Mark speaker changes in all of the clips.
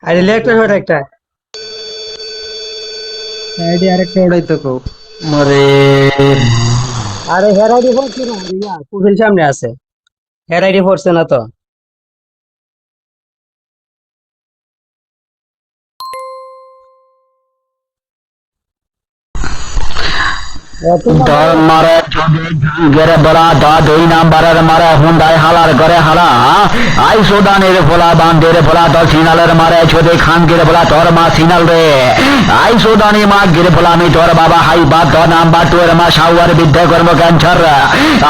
Speaker 1: আরে লেকটার হট একটা
Speaker 2: আইডি আরেকটা ওটাই তো কও
Speaker 3: মরে
Speaker 1: আরে হের আইডি পড়ছে না রিয়া প্রোফাইল সামনে আছে হের আইডি পড়ছে না তো
Speaker 3: দর মারে গেরে বলা দা দুই নাম্বারের মারে হুন্ডাই হালার করে হালা আই সুদানের ফোলা বান্দের ফোলা তো সিনালের মারে ছোটে খান গিরে ফোলা তোর মা সিনাল রে আই সুদানি মা গিরে ফোলা আমি তোর বাবা হাই বা তোর নাম্বার তোর মা সাউয়ার বিদ্যা কর্ম ক্যান্সার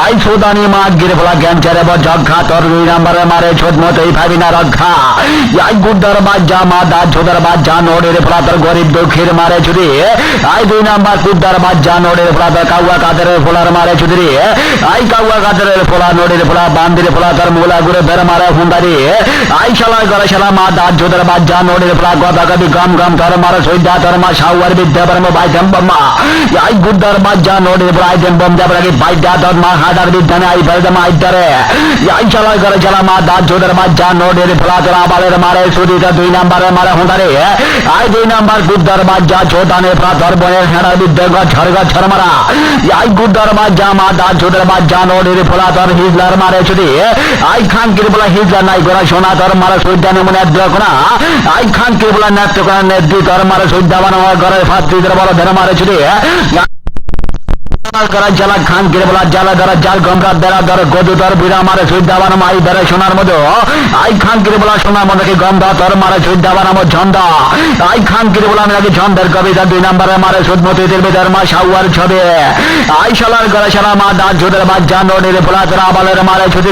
Speaker 3: আই সুদানি মা গিরে ফোলা ক্যান্সার এবার যক্ষা তোর দুই নাম্বারের মারে ছোট মতোই ভাবি না রক্ষা আই গুদ্দার বাজ্জা মা দা ছোটার বাজ্জা নোডের ফোলা তোর গরিব দুঃখীর মারে ছুটি আই দুই নাম্বার কুদ্দার বাজ্জা নোডের ফোলা তোর কাউয়া কাদের ফোলার মারে ছুটি আই কাউয়া কাদের ফোলা নোডের ফোলা বান্দির ফোলা তোর মুলা ঘুরে বের মারে হুন্ডারি আই শালা করে শালা মা দা ছোটার বাজ্জা নোডের ফোলা কথা কবি গম গম তোর মারে সইদা তোর মা সাউয়ার বিদ্যা বর্ম বাইতাম বাম্মা আই গুদ্দার বাজ্জা নোডের ফোলা আইতেম বম যাবার আগে বাইদা তোর মা হাদার বিদ্যানে আই ফেলতে মা আইতারে আই শালা করে শালা মা দা ছোটার বাজ্জা নোডের ফোলা তোর আবালের মারে সুদিটা দুই নাম্বারের মারে হুন্ডারি আই দুই নাম্বার গুদ্দার বাজ্জা ছোটানে ফোলা তোর বনের হেঁড়ার বিদ্যা ছড় মারা আই গুদ্দার বাজ্জা মা দা ছোটার বাজ্জা নোডের ফোলা তোর হিজলার মারে ছুটি আই খানকির বলা হিজলা নাই করা সোনা তোর মারা সৈদ্যানে মনে না আই খানকির বলা নাট্য করা নেদ্রি তোর মারা সৈদ্যা বানানো ঘরের ফাত্রীদের বড় ধরে মারে ছুটি জালা খান কিরে বলা জালা ধরা জাল গমরা বেড়া ধরে গদু তোর বুড়া মারে সুইদা বানাম আই ধরে সোনার মতো আই খান কিরে বলা সোনার মতো কি গন্ধ তোর মারে সুইদা বানাম ঝন্ডা আই খান কিরে বলা আমি নাকি ঝন্ডের কবিতা দুই নাম্বারে মারে সুদমতি দেবের মা সাউয়ার ছবে আই শালার গড়ে শালা মা দাঁত ঝুদের বাচ্চা নোডের ফোলা তোর আবালের মারে ছুটি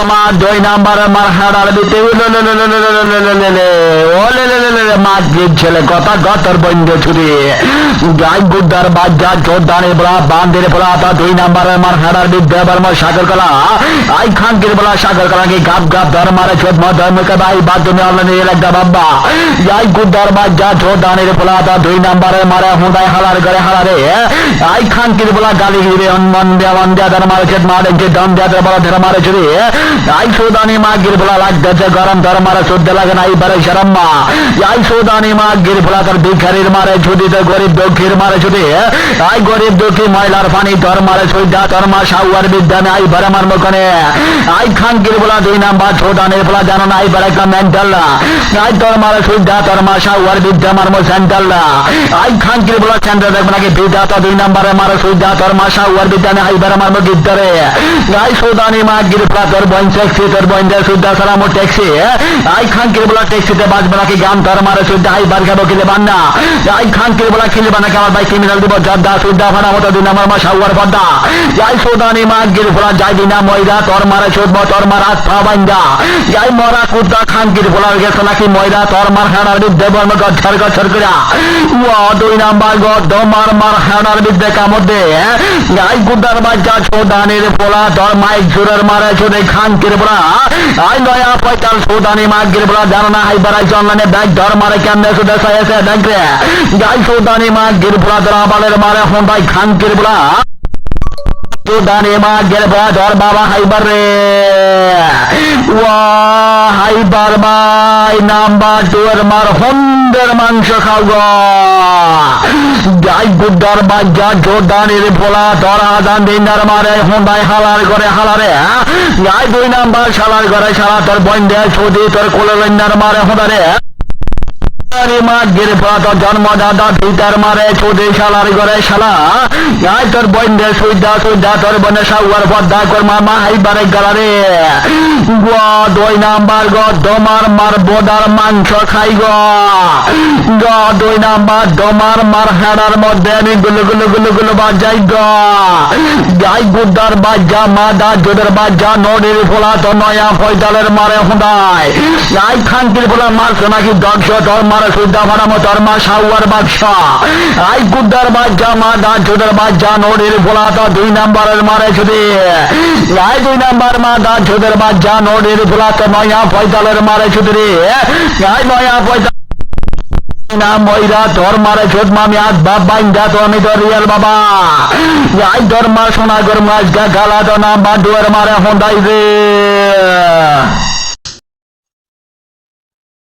Speaker 3: আমার দুই নাম্বার মার হাড়ার দিতে মাছ ছেলে কথা গতর বন্ধ ছুরি গাই গুদ্দার বাজ্জা চোদ্দানে বলা বান্দের বলা তা দুই নাম্বারের মার হাড়ার বিদ্যা বর্ম সাগর কলা আই খানকির বলা সাগর কলা কি গাপ গাপ ধর মারে চোদ মধ্যে ভাই বাথরুমে অনলাইনে একটা বাব্বা গাই গুদ্দার বাজ্জা চোদ্দানের বলা তা দুই নাম্বারের মারে হুঁডাই হালার করে হালারে আই খানকির বলা গালি গিরে মন দেয়া মন দেয়া ধর মারে চোদ মারে যে দম দেয়া বলা ধর মারে ছুরি আই সুদানি মা গির বলা লাগতেছে গরম তোর মারে শুদ্ধ লাগে না এইবারে শরম্মা আই সুদানি মা গির বলা তোর ভিখারির মারে ছুটিতে গরিব দুঃখীর মারে ছুটি আই গরিব দুঃখী ময়লার পানি তোর মারে সুইদা তোর মা সাউয়ার বিদ্যানে আই বারে মার মুখনে আই খান গির বলা দুই নাম্বার সুদানের বলা জানো না আই বারে কাম মেন্টাল আই তোর মারে সুইদা তোর মা সাউয়ার বিদ্যা মার মো সেন্টাল আই খান গির বলা সেন্টার দেখব নাকি বিদ্যা তো দুই নাম্বারে মারে সুইদা তোর মা সাউয়ার বিদ্যানে আই বারে মার মো গিদ্দারে আই সুদানি মা গির বলা তোর ট্যাক্সি তোর বন্ধের সুদ্ধা সালাম ট্যাক্সি আই খান কে বলা ট্যাক্সিতে বাজবে নাকি গান তোর মারে সুদ্ধা আই বার খাবো কিলে বান্না আই খান কে বলা কিলে বানা আমার ভাই ক্রিমিনাল দিব জর্দা সুদ্ধা ফানা মতো দিন আমার মা সাউয়ার পদ্মা যাই সুদানি মা গির ফোলা যাই দিনা ময়দা তোর মারে সুদ তোর মার হাত পা বান্ধা যাই মরা কুদ্দা খান গির ফোলা গেছে নাকি ময়দা তোর মার হাড়ার বিদ্যে বর্ম গচ্ছর গচ্ছর করা ও দুই নাম্বার গদ মার মার হাড়ার বিদ্যে কামড় যাই গুদ্দার বাচ্চা সুদানির ফোলা তোর মাইক জোরের মারে সুদে খান কিরে বলা আই নয়া পয়তাল সুদানি মা গির বলা জানো না আই বারাই জন্নানে ব্যাগ ধর মারে কেমনে সুদে সাইছে ব্যাগ রে গাই সুদানি মা গির বলা ধরা বালের মারে হুন্ডাই খান কিরে বলা সুদানি মা গির বলা ধর বাবা হাইবার রে ওয়া হাইবার বাই নাম্বার 2 এর মার হন্ডের মাংস খাও গো গাই গুদ্দার বাজ্জা জোরদানের ফোলা তোর আদান দিনার মারে হুন্ডাই হালার করে হালারে গাই দুই নাম্বার শালার করে শালা তোর বন্ধে ছুটি তোর কোলর মারে হুঁডারে মা গির ফোলা তোর জন্মদাতা পিতার মারে ছুটি শালার করে শালা গাই তোর বন্ধে সুইদা সুইদা তোর বনে সাউয়ার পদ্মা কর মামা হাইবারে গালারে দুই নাম্বার গ দমার মার বোদার মাংস খাই গ দুই নাম্বার দমার মার হেড়ার মধ্যে আমি গুলো গুলো গুলো গুলো বাজাই গাই গুদ্দার বাজ্জা মাদা জোদের বাজ্জা নদীর ফোলা তো নয়া ফয়তালের মারে হুঁদাই গাই খানকির ফোলা মারছে নাকি দক্ষ তোর মারে সুদ্ধা ফানামো তোর মা সাউয়ার বাদশা আই গুদ্দার বাজ্জা মাদা জোদের বাজ্জা নদীর ফোলা তো দুই নাম্বারের মারে ছুটি গাই দুই নাম্বার মাদা জোদের বাজ্জা নদীর ফোলা তো নয়া ফয়তালের মারে ছুটি গাই নয়া ফয়তাল না ময়রা তোর মারে ছোট মামি আজ বাপ বাইন্দা তো আমি তো রিয়াল বাবা যাই তোর মা সোনা গর মাছ গা গালা তো না বাডুয়ার মারে হন্দাই রে